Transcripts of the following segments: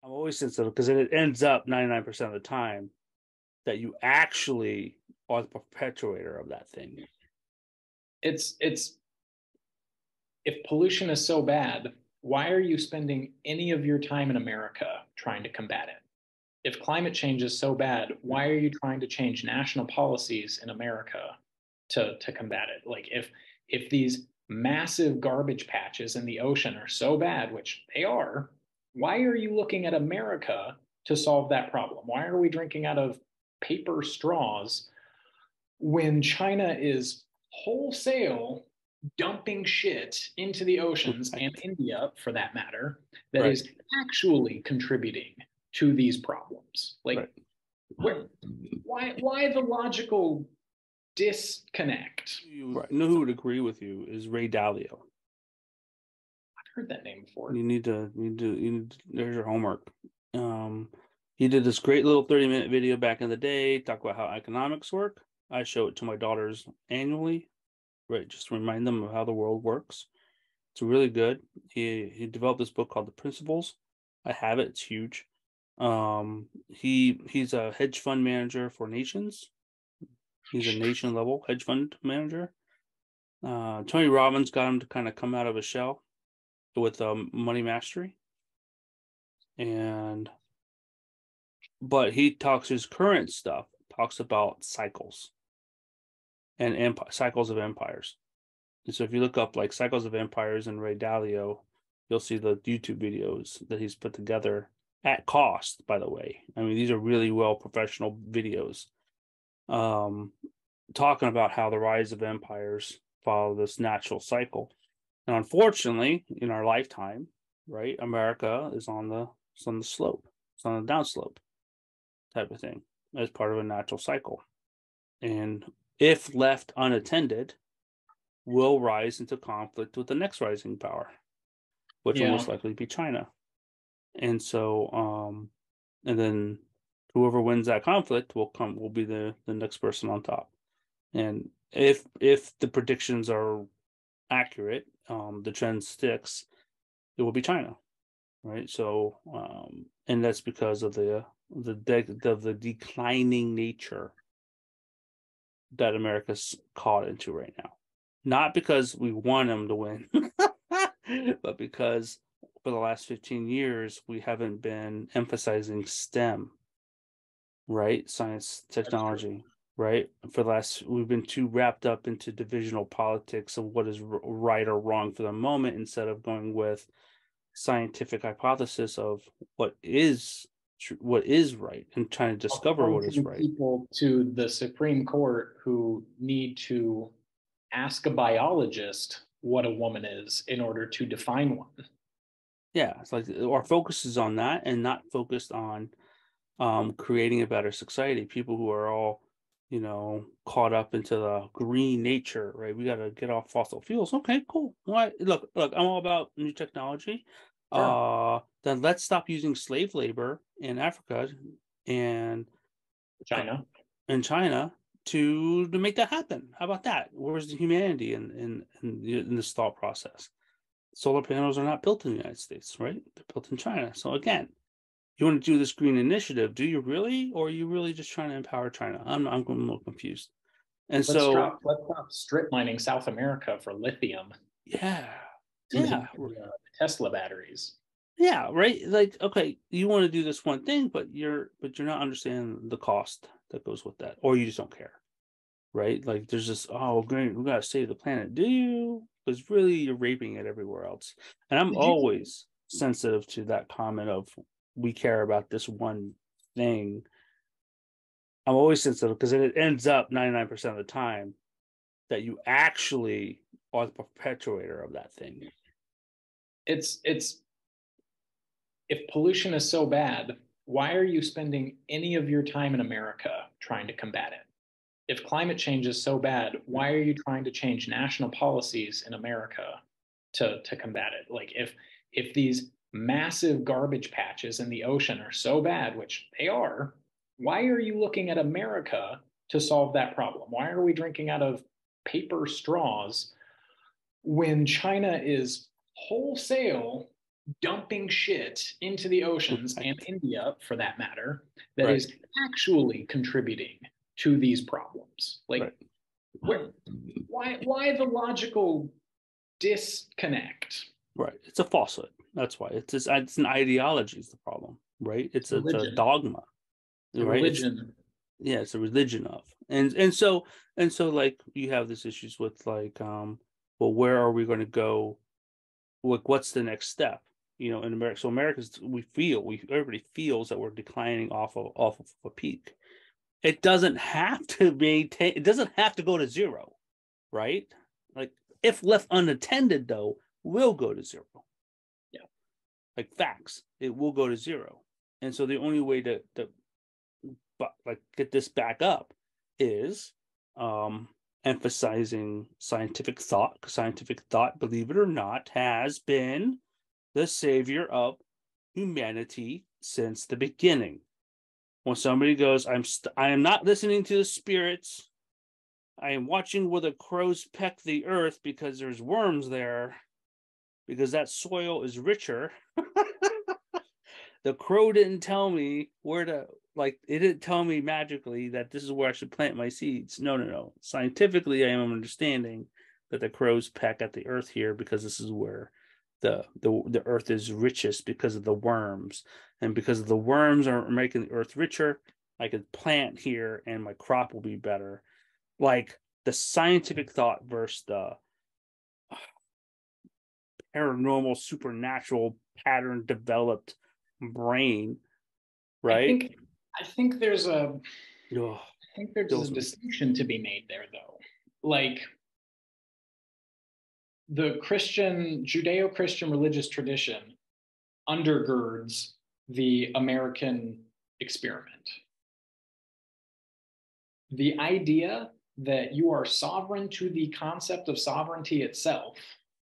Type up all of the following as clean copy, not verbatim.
I'm always sensitive because it ends up 99% of the time that you actually are the perpetuator of that thing. It's if pollution is so bad, why are you spending any of your time in America trying to combat it? If climate change is so bad, why are you trying to change national policies in America to combat it? Like if these massive garbage patches in the ocean are so bad, which they are, why are you looking at America to solve that problem? Why are we drinking out of paper straws when China is wholesale dumping shit into the oceans, and Right. India for that matter, that Right. is actually contributing to these problems? Right. Like, where, why the logical disconnect? Right. You know who would agree with you is Ray Dalio. I've heard that name before. There's your homework. Um, he did this great little 30-minute video back in the day, talk about how economics work. I show it to my daughters annually, right? Just to remind them of how the world works. It's really good. He developed this book called The Principles. I have it. It's huge. He's a hedge fund manager for nations. He's a nation level hedge fund manager. Tony Robbins got him to kind of come out of his shell with money mastery, and but he talks his current stuff talks about cycles and cycles of empires. And so if you look up like cycles of empires and Ray Dalio, you'll see the YouTube videos that he's put together at cost, by the way. I mean, these are really well professional videos, um, talking about how the rise of empires follow this natural cycle. And unfortunately, in our lifetime, right, America is on the slope. It's on the downslope type of thing as part of a natural cycle. And if left unattended, will rise into conflict with the next rising power, which will Yeah. most likely be China. And so, and then whoever wins that conflict will be the next person on top. And if the predictions are accurate, the trend sticks, it will be China, right? So, and that's because of the declining nature that America's caught into right now. Not because we want them to win, but because for the last 15 years, we haven't been emphasizing STEM, right? Science, That's true. technology, right? For the last, we've been too wrapped up into divisional politics of what is right or wrong for the moment instead of going with scientific hypothesis of what is right and trying to discover what is Appointing right. people to the Supreme Court who need to ask a biologist what a woman is in order to define one. Yeah, it's like our focus is on that and not focused on creating a better society. People who are all, caught up into the green nature, right? We got to get off fossil fuels. Okay, cool. All right, look, I'm all about new technology. Sure. Then let's stop using slave labor in Africa and uh, China. in China to make that happen. How about that? Where's the humanity in this thought process? Solar panels are not built in the United States, right? They're built in China. So again, you want to do this green initiative? Do you really, or are you really just trying to empower China? I'm a little confused. And so, Let's stop strip mining South America for lithium yeah, to make yeah, the Tesla batteries. yeah, right. Like, okay, you want to do this one thing, but you're not understanding the cost that goes with that, or you just don't care, right? Like, there's this, oh, great, we gotta save the planet. Do you? Because really, you're raping it everywhere else. And I'm Did you always sensitive to that comment of we care about this one thing. I'm always sensitive because it ends up 99% of the time that you actually are the perpetuator of that thing. it's if pollution is so bad, why are you spending any of your time in America trying to combat it? If climate change is so bad, why are you trying to change national policies in America to combat it? Like if these massive garbage patches in the ocean are so bad, which they are, why are you looking at America to solve that problem? Why are we drinking out of paper straws when China is wholesale dumping shit into the oceans, Right. and India for that matter, that Right. is actually contributing to these problems. Right. Like, where, why the logical disconnect? Right. It's a falsehood. That's why it's an ideology is the problem, right? It's a Religion, dogma, a right? religion. Yeah, it's a religion of. And so like you have these issues with like well, where are we going to go? Like what's the next step? In America. So America's everybody feels that we're declining off of a peak. It doesn't have to maintain, it doesn't have to go to zero, right? Like if left unattended though, will go to zero. Yeah. Like facts, it will go to zero. And so the only way to but like get this back up is emphasizing scientific thought, because scientific thought, believe it or not, has been the savior of humanity since the beginning. When somebody goes, I am not listening to the spirits, I am watching where the crows peck the earth because there's worms there, because that soil is richer. The crow didn't tell me where to, like, it didn't tell me magically that this is where I should plant my seeds. No, no, no. Scientifically, I am understanding that the crows peck at the earth here because this is where the earth is richest because of the worms. And because of the worms are making the earth richer, I could plant here and my crop will be better. Like the scientific thought versus the paranormal, supernatural pattern developed brain, I right? think I think there's a Oh, I think there's a kills me. distinction to be made there though. Like the Christian Judeo-Christian religious tradition undergirds the American experiment. The idea that you are sovereign to the concept of sovereignty itself,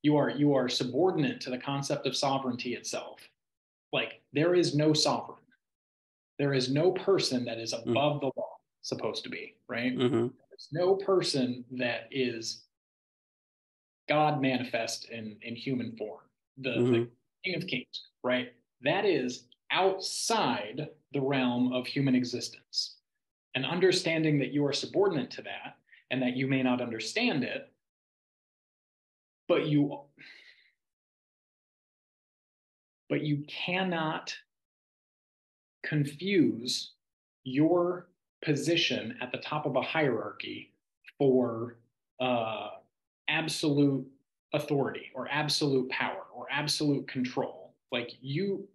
you are subordinate to the concept of sovereignty itself. Like there is no sovereign. There is no person that is Mm, above the law, supposed to be, right? mm-hmm, There's no person that is God manifest in human form, the mm-hmm, King of Kings, right? That is outside the realm of human existence. And understanding that you are subordinate to that and that you may not understand it, but you cannot confuse your position at the top of a hierarchy for absolute authority or absolute power or absolute control. Like you,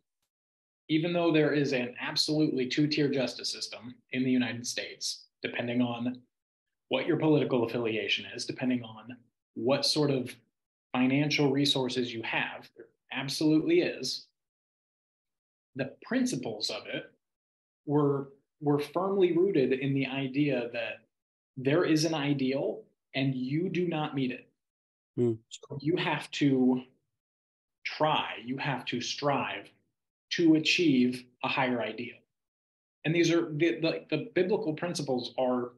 even though there is an absolutely two-tier justice system in the United States, depending on what your political affiliation is, depending on what sort of financial resources you have, there absolutely is. The principles of it were firmly rooted in the idea that there is an ideal and you do not meet it. mm, So you have to you have to strive to achieve a higher ideal. And these are the biblical principles are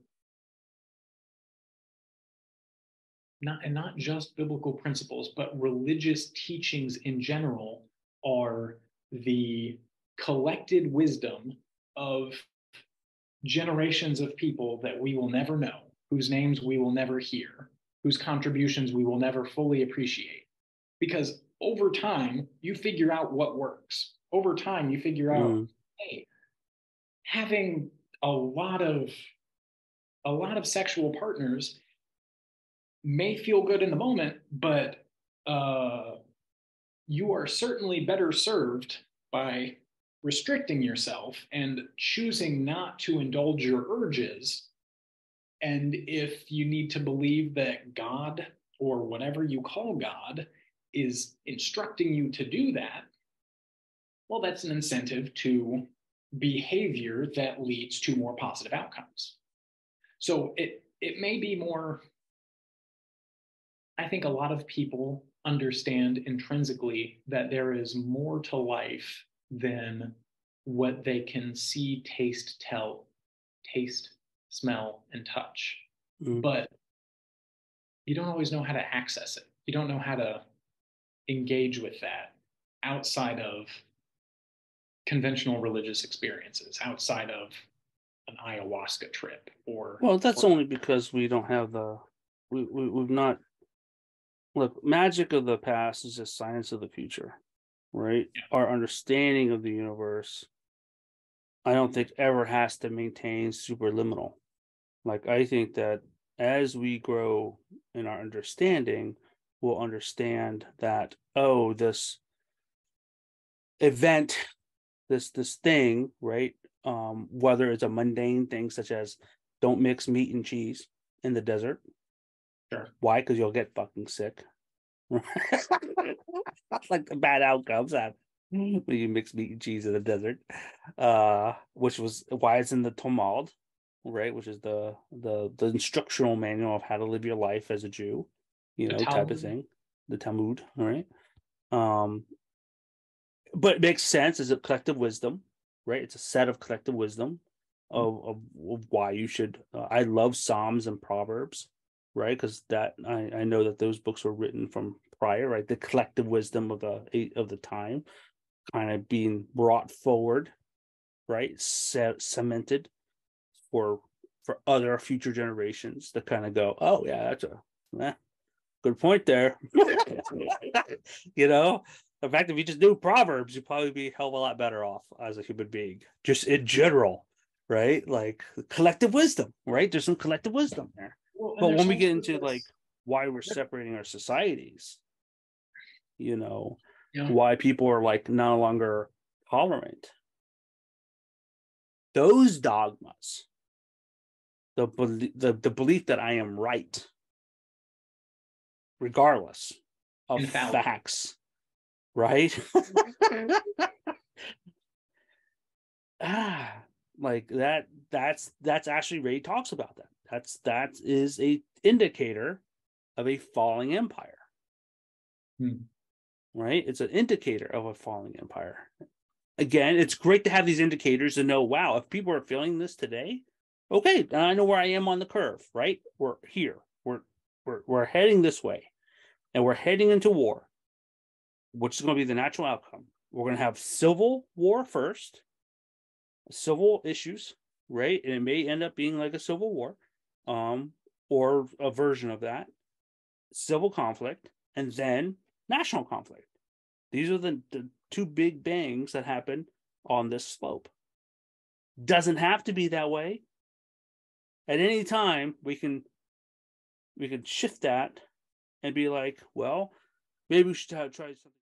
not just biblical principles, but religious teachings in general are the collected wisdom of generations of people that we will never know, whose names we will never hear, whose contributions we will never fully appreciate. Because over time, you figure out what works. Over time, you figure out, mm, hey, having a lot of sexual partners may feel good in the moment, but uh, you are certainly better served by restricting yourself and choosing not to indulge your urges. And if you need to believe that God or whatever you call God is instructing you to do that, well, that's an incentive to behavior that leads to more positive outcomes. So it may be more, I think a lot of people understand intrinsically that there is more to life than what they can see, taste, smell, and touch. mm. But you don't always know how to access it. You don't know how to engage with that. outside of conventional religious experiences, outside of an ayahuasca trip Well, that's only because we don't have we've not. Look, magic of the past is just science of the future, right? Yeah. Our understanding of the universe, I don't think ever has to maintain superliminal. Like, I think that as we grow in our understanding, we'll understand that, oh, this event, this thing, right? Whether it's a mundane thing such as don't mix meat and cheese in the desert. Sure. Why? Because you'll get fucking sick. That's like the bad outcomes when you mix meat and cheese in the desert. Which was why it's in the Talmud, right? Which is the instructional manual of how to live your life as a Jew, The type of Talmud. thing. The Talmud, all right. But it makes sense as a collective wisdom, right? It's a set of collective wisdom of why you should. I love Psalms and Proverbs, right? Because that I know that those books were written from prior, right? The collective wisdom of the time, kind of being brought forward, right? Cemented for other future generations to kind of go, oh yeah, that's a good point there. The fact if you just knew Proverbs, you'd probably be a hell of a lot better off as a human being, just in general, right? Like collective wisdom, right? There's some collective wisdom there. Well, and But there's when we get also into like this. why we're separating our societies, Yeah. why people are like no longer tolerant, those dogmas, the belief that I am right, regardless of Infallible. facts, right? Like that's actually Ray talks about that. That is a indicator of a falling empire. Right? It's an indicator of a falling empire. Again, it's great to have these indicators to know, wow, if people are feeling this today, okay, I know where I am on the curve, right? We're here. We're heading this way. And we're heading into war, which is going to be the natural outcome. We're going to have civil war first, civil issues, right? And it may end up being like a civil war, or a version of that, civil conflict, and then national conflict. These are the two big bangs that happen on this slope. Doesn't have to be that way. At any time, we can shift that and be like, well, maybe we should try something.